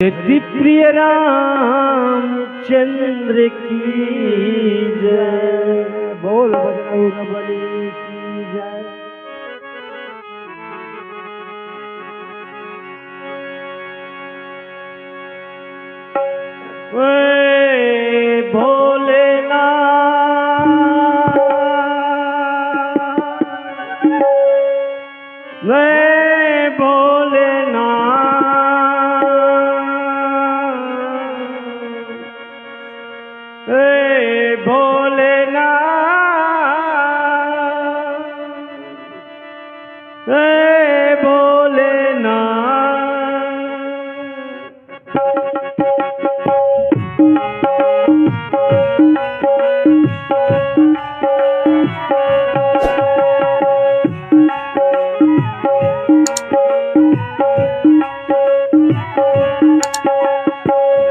यदि प्रिय रामचंद्र की जय। बोल बजरंगबली की जय। वे भोलेनाथ, वे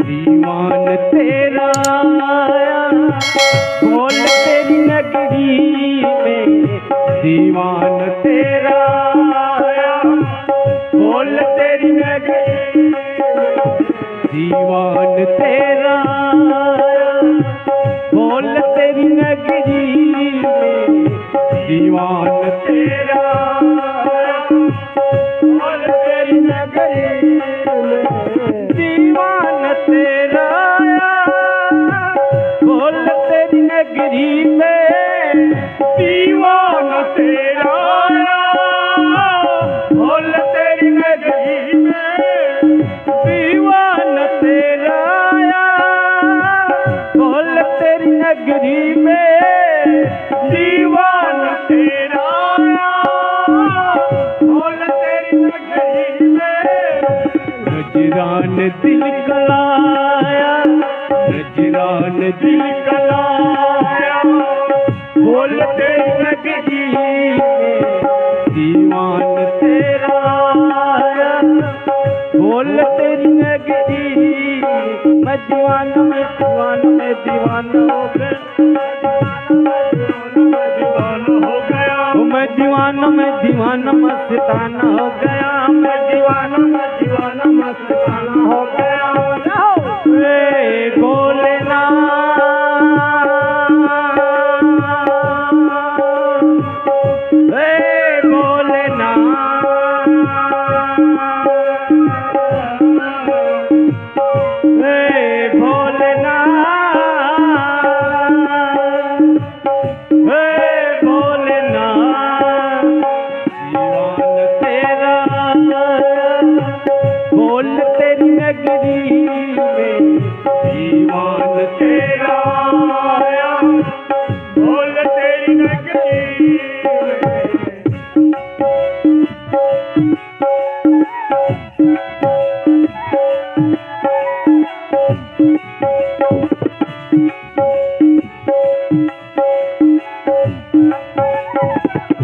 दीवान तेरा आया, बोल तेरी नगरी में। दीवान तेरा आया, बोल तेरी नगरी में। दीवान तेरा आया, बोल तेरी नगरी में। दीवान तेरा आया, बोल तेरी नगरी में। दीवान तेरा आया, बोल तेरी नगरी में। दीवान तेरा आया, बोल तेरी नगरी में। दीवान तेरा आया, बोल तेरी नगरी में। नजरान दिल कलाया, नजरान दिल कलाया, बोल तेरी नगरी में। दीवान तेरा आया, बोल तेरी नगरी में। मैं दीवाना, मैं दीवाना, मैं दीवाना हो गया। मैं दीवाना, मैं दीवाना, मस्ताना हो गया। मैं दीवाना, मैं दीवाना, मस्ताना हो गया। रे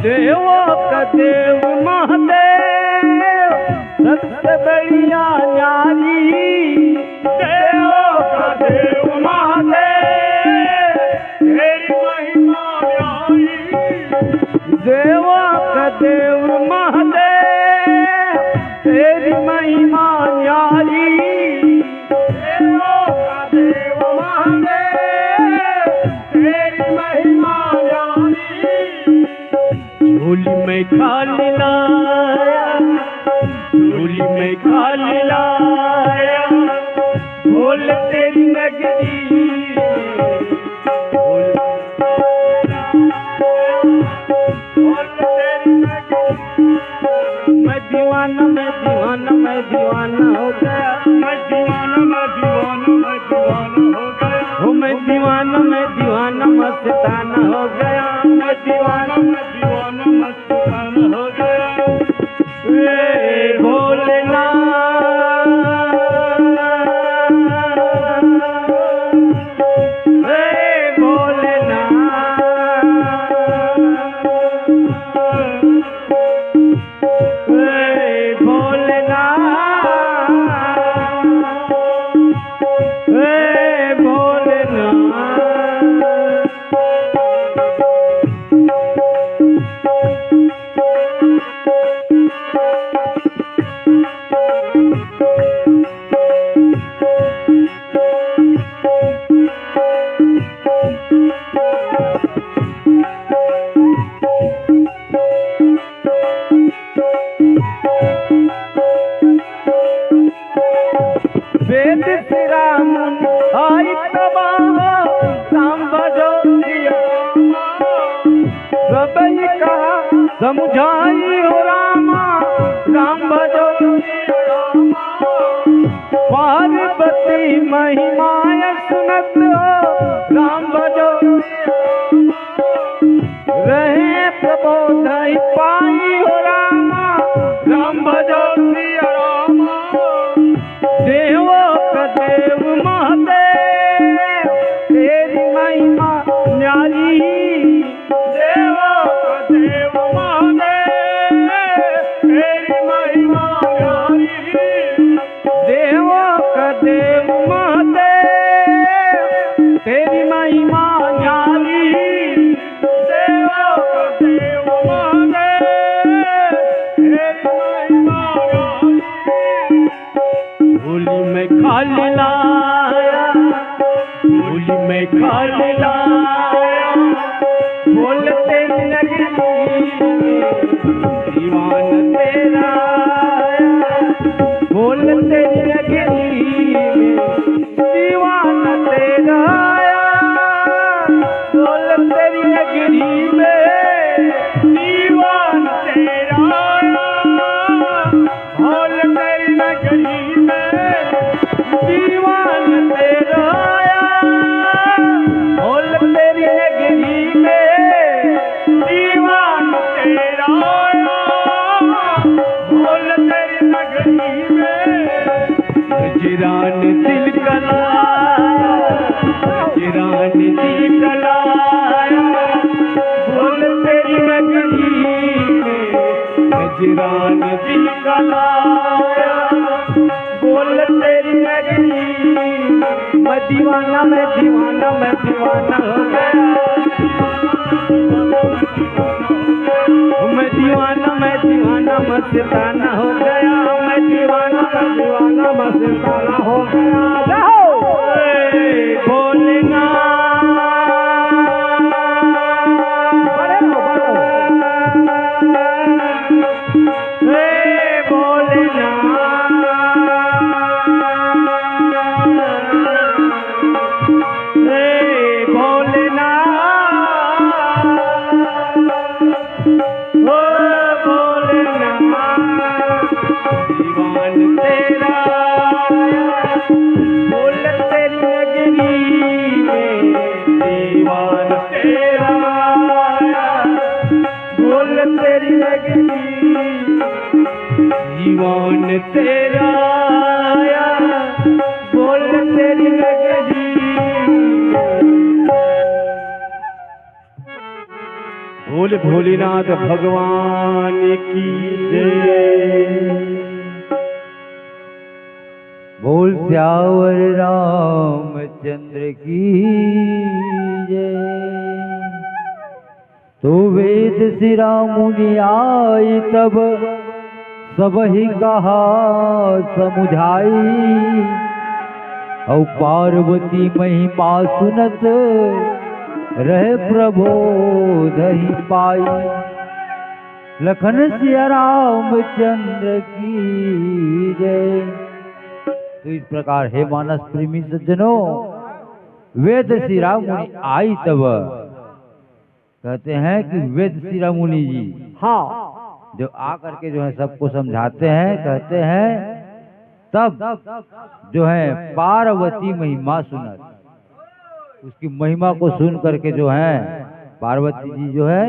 देवों का देव महादेव, सबसे बढ़िया न्यारी। देवों का देव महादेव, तेरी महिमा न्यारी। देवों का देव महादेव, तेरी महिमा न्यारी। देवों का देव महादेव, तेरी महिमा न्यारी। झोली में खाली लाया, झोली में खाली लाया, बोल तेरी नगरी में। बोल तेरी नगरी में। मैं दीवाना, मैं दीवाना, मैं दीवाना हो गया। मैं दीवाना, मैं दीवाना, मैं दीवाना हो गया। मैं दीवाना, मैं दीवाना, मस्ताना हो गया। मैं दीवाना, मैं दीवाना, मस्ताना हो गया। रे भोलेनाथ, रे भोलेनाथ, रे भोलेनाथ। वेद श्री राम आई तबा राम भजो सिया सबई कहा समझाई हो रामा राम भजो पार्वती महिमाय सुनत हो राम भजो रहे प्रबोध पाई हो रामा राम भजो सिया रामा देवो का देव महादेव तेरी महिमा न्यारी देवो का देव महादेव तेरी महिमा न्यारी देवो का देव महादेव तेरी महिमा न्यारी देवो का देव महादेव तेरी महिमा न्यारी होली में खाली लाया होली में खाली लाया बोल तेरी नगरी दीवान तेरा बोल तेरी नगरी दीवान तेरा बोल तेरी नगरी में दीवान तेरा बोल तेरी नगरी में दीवान तेरा बोल तेरी नगरी में दीवान तेरा बोल तेरी नगरी में गजरान दिल कलाया गजरान दिल कलाया बोल तेरी नगरी में गजरान दिल कलाया बोल तेरी नगरी मैं दीवाना मैं दीवाना मैं दीवाना हो गया मैं दीवाना मैं दीवाना मस्ताना हो गया मैं दीवाना मस्ताना हो गया भोलेनाथ जीवन तेरा आया बोल तेरी नगरी बोल भोलेनाथ भगवान की जय बोल श्यावर रामचंद्र की जय। तो वेद श्री राम मुनि आई तब सब ही कहा समुझाई और पार्वती महिमा सुनत रहे प्रबोध ही पाई। लखन सिया रामचंद्र की जय। तो इस प्रकार हे मानस प्रेमी सज्जनों, वेद श्री राम मुनि आई तब कहते हैं कि वेद श्री राम मुनि जी हाँ जो आकर के जो है सबको समझाते हैं, कहते हैं तब जो है पार्वती महिमा सुनत, उसकी महिमा को सुन करके जो है पार्वती जी जो है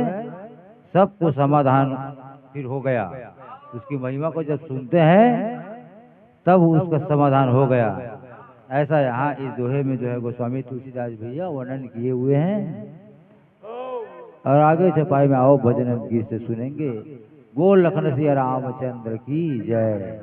सबको समाधान फिर हो गया। उसकी महिमा को जब सुनते हैं तब उसका समाधान हो गया। ऐसा यहाँ इस दोहे में जो है गोस्वामी तुलसीदास भैया वर्णन किए हुए हैं। और आगे छपाई में आओ भजन गीत से सुनेंगे। बोल लखन सिया रामचंद्र की जय।